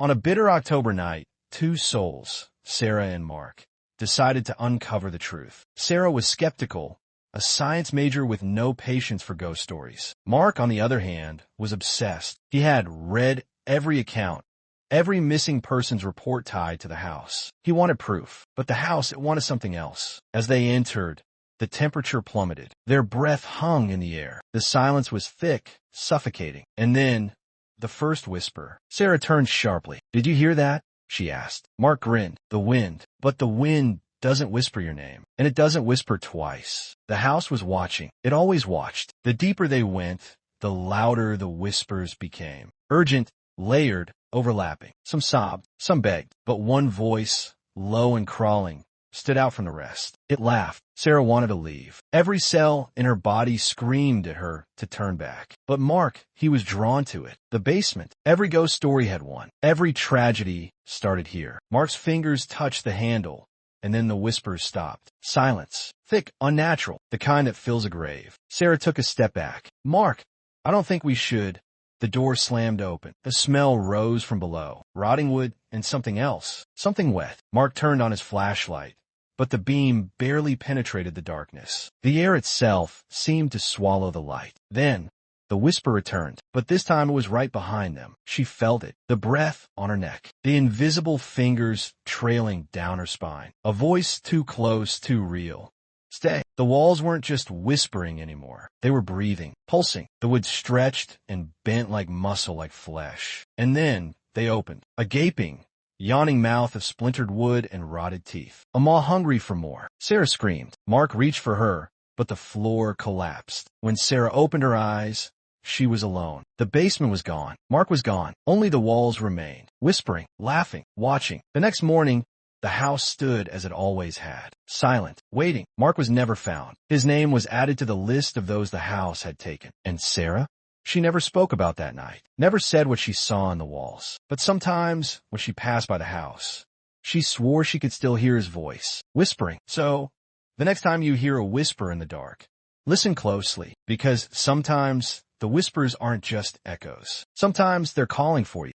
On a bitter October night, two souls, Sarah and Mark, decided to uncover the truth. Sarah was skeptical, a science major with no patience for ghost stories. Mark, on the other hand, was obsessed. He had read every account, every missing person's report tied to the house. He wanted proof, but the house, it wanted something else. As they entered, the temperature plummeted. Their breath hung in the air. The silence was thick, suffocating. And then, the first whisper. Sarah turned sharply. "Did you hear that?" she asked. Mark grinned. "The wind." But the wind doesn't whisper your name, and it doesn't whisper twice. The house was watching. It always watched. The deeper they went, the louder the whispers became. Urgent, layered, overlapping. Some sobbed, some begged, but one voice, low and crawling, stood out from the rest. It laughed. Sarah wanted to leave. Every cell in her body screamed at her to turn back. But Mark, he was drawn to it. The basement. Every ghost story had one. Every tragedy started here. Mark's fingers touched the handle, and then the whispers stopped. Silence. Thick, unnatural, the kind that fills a grave. Sarah took a step back. "Mark, I don't think we should." The door slammed open. The smell rose from below. Rotting wood and something else. Something wet. Mark turned on his flashlight, but the beam barely penetrated the darkness. The air itself seemed to swallow the light. Then, the whisper returned, but this time it was right behind them. She felt it, the breath on her neck, the invisible fingers trailing down her spine. A voice too close, too real. "Stay." The walls weren't just whispering anymore. They were breathing, pulsing. The wood stretched and bent like muscle, like flesh. And then they opened. A gaping, yawning mouth of splintered wood and rotted teeth. A maw hungry for more. Sarah screamed. Mark reached for her, but the floor collapsed. When Sarah opened her eyes, she was alone. The basement was gone. Mark was gone. Only the walls remained, whispering, laughing, watching. The next morning, the house stood as it always had, silent, waiting. Mark was never found. His name was added to the list of those the house had taken. And Sarah? She never spoke about that night, never said what she saw on the walls. But sometimes, when she passed by the house, she swore she could still hear his voice, whispering. So, the next time you hear a whisper in the dark, listen closely, because sometimes the whispers aren't just echoes. Sometimes they're calling for you.